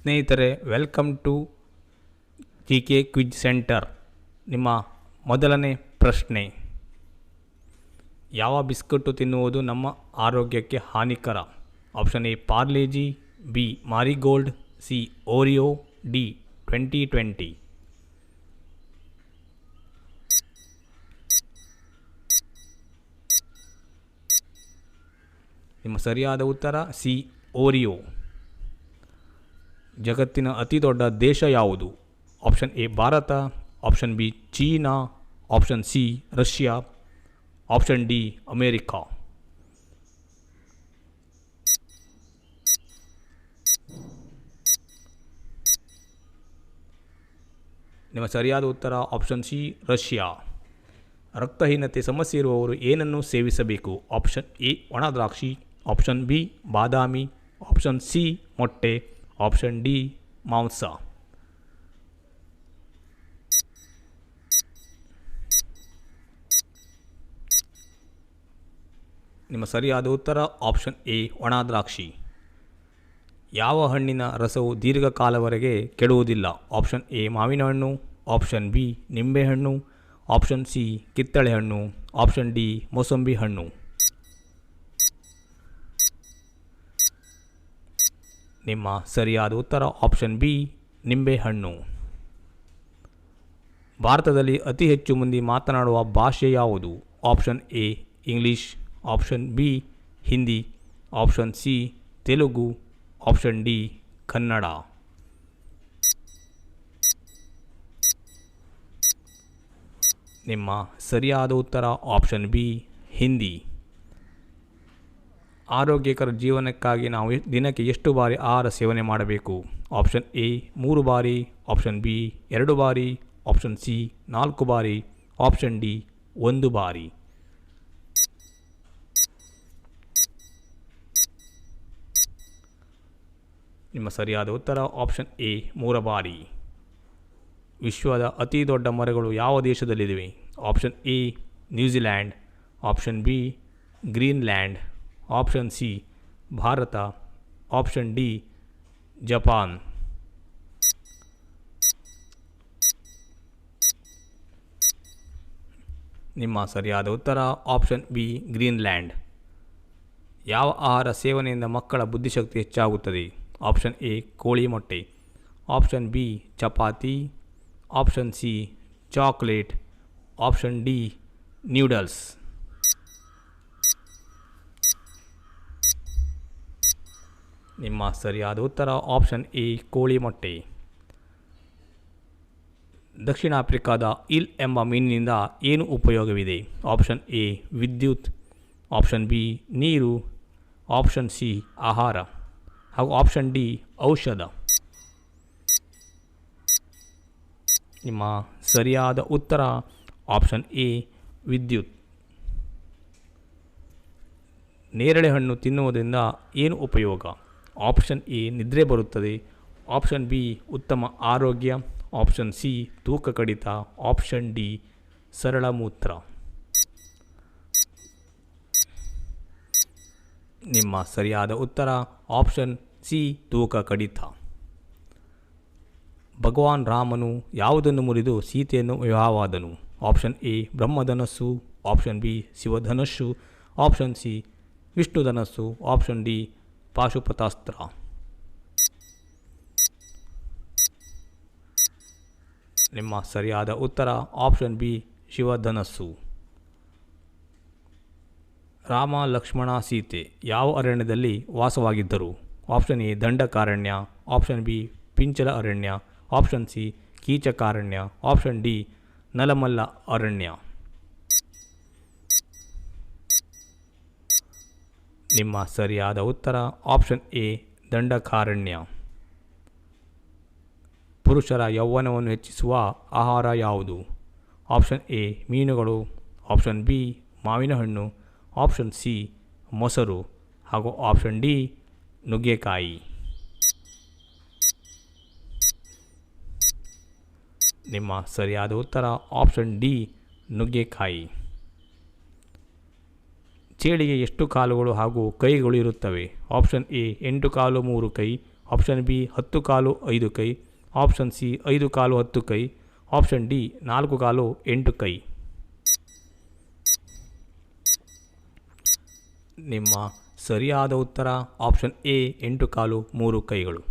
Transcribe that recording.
ಸ್ನೇಹಿತರೆ, welcome to G K quiz centre. ನಿಮ್ಮ ಮೊದಲನೇ ಪ್ರಶ್ನೆ: ಯಾವ ಬಿಸ್ಕಟ್ಟು ತಿನ್ನುವುದು ನಮ್ಮ ಆರೋಗ್ಯಕ್ಕೆ ಹಾನಿಕರ? Option A Parle G, B Marigold, C Oreo, D 2020. ನಿಮ್ಮ ಸರಿಯಾದ ಉತ್ತರ ಸಿ ಓರಿಯೋ. ಜಗತ್ತಿನ ಅತಿ ದೊಡ್ಡ ದೇಶ ಯಾವುದು? Option A Bharat, option B China, option C Russia, option D America. ನಿಮ್ಮ ಸರಿಯಾದ ಉತ್ತರ ಆಪ್ಷನ್ ಸಿ ರಷ್ಯಾ. ರಕ್ತಹೀನತೆ ಸಮಸ್ಯೆ ಇರುವವರು ಏನನ್ನು ಸೇವಿಸಬೇಕು? ಆಪ್ಷನ್ ಎ ಒಣ ದ್ರಾಕ್ಷಿ, ಆಪ್ಷನ್ ಬಿ ಬಾದಾಮಿ, ಆಪ್ಷನ್ ಸಿ ಮೊಟ್ಟೆ, ಆಪ್ಷನ್ ಡಿ ಮಾಂಸ. ನಿಮ್ಮ ಸರಿಯಾದ ಉತ್ತರ ಆಪ್ಷನ್ ಎ ಒಣ ದ್ರಾಕ್ಷಿ. ಯಾವ ಹಣ್ಣಿನ ರಸವು ದೀರ್ಘಕಾಲವರೆಗೆ ಕೆಡುವುದಿಲ್ಲ? ಆಪ್ಷನ್ ಎ ಮಾವಿನ ಹಣ್ಣು, ಆಪ್ಷನ್ ಬಿ ನಿಂಬೆಹಣ್ಣು, ಆಪ್ಷನ್ ಸಿ ಕಿತ್ತಳೆ ಹಣ್ಣು, ಆಪ್ಷನ್ ಡಿ ಮೋಸಂಬಿ ಹಣ್ಣು. ನಿಮ್ಮ ಸರಿಯಾದ ಉತ್ತರ ಆಪ್ಷನ್ ಬಿ ನಿಂಬೆಹಣ್ಣು. ಭಾರತದಲ್ಲಿ ಅತಿ ಹೆಚ್ಚು ಮಂದಿ ಮಾತನಾಡುವ ಭಾಷೆ ಯಾವುದು? Option A English, option B Hindi, option C Telugu, option D Kannada. ನಿಮ್ಮ ಸರಿಯಾದ ಉತ್ತರ ಆಪ್ಷನ್ ಬಿ ಹಿಂದಿ. ಆರೋಗ್ಯಕರ ಜೀವನಕ್ಕಾಗಿ ನಾವು ದಿನಕ್ಕೆ ಎಷ್ಟು ಬಾರಿ ಆಹಾರ ಸೇವನೆ ಮಾಡಬೇಕು? ಆಪ್ಷನ್ ಎ 3 ಬಾರಿ, ಆಪ್ಷನ್ ಬಿ 2 ಬಾರಿ, ಆಪ್ಷನ್ ಸಿ 4 ಬಾರಿ, ಆಪ್ಷನ್ ಡಿ 1 ಬಾರಿ. ನಿಮ್ಮ ಸರಿಯಾದ ಉತ್ತರ ಆಪ್ಷನ್ ಎ 3 ಬಾರಿ. ವಿಶ್ವದ ಅತಿ ದೊಡ್ಡ ಮರಗಳು ಯಾವ ದೇಶದಲ್ಲಿವೆ? Option A New Zealand, option B Greenland, option C Bharat, option D Japan. ನಿಮ್ಮ ಸರಿಯಾದ ಉತ್ತರ ಆಪ್ಷನ್ ಬಿ ಗ್ರೀನ್ಲ್ಯಾಂಡ್. ಯಾವ ಆಹಾರ ಸೇವನೆಯಿಂದ ಮಕ್ಕಳ ಬುದ್ಧಿಶಕ್ತಿ ಹೆಚ್ಚಾಗುತ್ತದೆ? ಆಪ್ಷನ್ ಎ ಕೋಳಿ ಮೊಟ್ಟೆ, option B chapati, option C chocolate, option D noodles. ನಿಮ್ಮ ಸರಿಯಾದ ಉತ್ತರ ಆಪ್ಷನ್ ಎ ಕೋಳಿ ಮೊಟ್ಟೆ. ದಕ್ಷಿಣ ಆಫ್ರಿಕಾದ ಇಲ್ ಎಂಬ ಮೀನಿನಿಂದ ಏನು ಉಪಯೋಗವಿದೆ? ಆಪ್ಷನ್ ಎ ವಿದ್ಯುತ್, ಆಪ್ಷನ್ ಬಿ ನೀರು, ಆಪ್ಷನ್ ಸಿ ಆಹಾರ, ಹಾಗೂ ಆಪ್ಷನ್ ಡಿ ಔಷಧ. ನಿಮ್ಮ ಸರಿಯಾದ ಉತ್ತರ ಆಪ್ಷನ್ ಎ ವಿದ್ಯುತ್. ನೇರಳೆ ಹಣ್ಣು ತಿನ್ನುವುದರಿಂದ ಏನು ಉಪಯೋಗ? ಆಪ್ಷನ್ ಎ ನಿದ್ರೆ ಬರುತ್ತದೆ, ಆಪ್ಷನ್ ಬಿ ಉತ್ತಮ ಆರೋಗ್ಯ, ಆಪ್ಷನ್ ಸಿ ತೂಕ ಕಡಿತ, ಆಪ್ಷನ್ ಡಿ ಸರಳ ಮೂತ್ರ. ನಿಮ್ಮ ಸರಿಯಾದ ಉತ್ತರ ಆಪ್ಷನ್ ಸಿ ತೂಕ ಕಡಿತ. ಭಗವಾನ್ ರಾಮನು ಯಾವುದನ್ನು ಮುರಿದು ಸೀತೆಯನ್ನು ವಿವಾಹವಾದನು? ಆಪ್ಷನ್ ಎ ಬ್ರಹ್ಮಧನಸ್ಸು, ಆಪ್ಷನ್ ಬಿ ಶಿವಧನಸ್ಸು, ಆಪ್ಷನ್ ಸಿ ವಿಷ್ಣುಧನಸ್ಸು, ಆಪ್ಷನ್ ಡಿ ಪಾಶುಪತಾಸ್ತ್ರ. ನಿಮ್ಮ ಸರಿಯಾದ ಉತ್ತರ ಆಪ್ಷನ್ ಬಿ ಶಿವಧನಸ್ಸು. ರಾಮ ಲಕ್ಷ್ಮಣ ಸೀತೆ ಯಾವ ಅರಣ್ಯದಲ್ಲಿ ವಾಸವಾಗಿದ್ದರು? Option A Dandakaranya, option B ಪಿಂಚಲ ಅರಣ್ಯ, ಆಪ್ಷನ್ ಸಿ ಕೀಚಕಾರಣ್ಯ, ಆಪ್ಷನ್ ಡಿ ನಲಮಲ್ಲ ಅರಣ್ಯ. ನಿಮ್ಮ ಸರಿಯಾದ ಉತ್ತರ ಆಪ್ಷನ್ ಎ ದಂಡಕಾರಣ್ಯ. ಪುರುಷರ ಯೌವನವನ್ನು ಹೆಚ್ಚಿಸುವ ಆಹಾರ ಯಾವುದು? ಆಪ್ಷನ್ ಎ ಮೀನುಗಳು, ಆಪ್ಷನ್ ಬಿ ಮಾವಿನ ಹಣ್ಣು, ಆಪ್ಷನ್ ಸಿ ಮೊಸರು, ಹಾಗೂ ಆಪ್ಷನ್ ಡಿ ನುಗ್ಗೆಕಾಯಿ. ನಿಮ್ಮ ಸರಿಯಾದ ಉತ್ತರ ಆಪ್ಷನ್ ಡಿ ನುಗ್ಗೆಕಾಯಿ. ಚೇಳಿಗೆ ಎಷ್ಟು ಕಾಲುಗಳು ಹಾಗೂ ಕೈಗಳು ಇರುತ್ತವೆ? ಆಪ್ಷನ್ ಎ 8 ಕಾಲು 3 ಕೈ, ಆಪ್ಷನ್ ಬಿ 10 ಕಾಲು 5 ಕೈ, ಆಪ್ಷನ್ ಸಿ 5 ಕಾಲು 10 ಕೈ, ಆಪ್ಷನ್ ಡಿ 4 ಕಾಲು 8 ಕೈ. ನಿಮ್ಮ ಸರಿಯಾದ ಉತ್ತರ ಆಪ್ಷನ್ ಎ 8 ಕಾಲು 3 ಕೈಗಳು.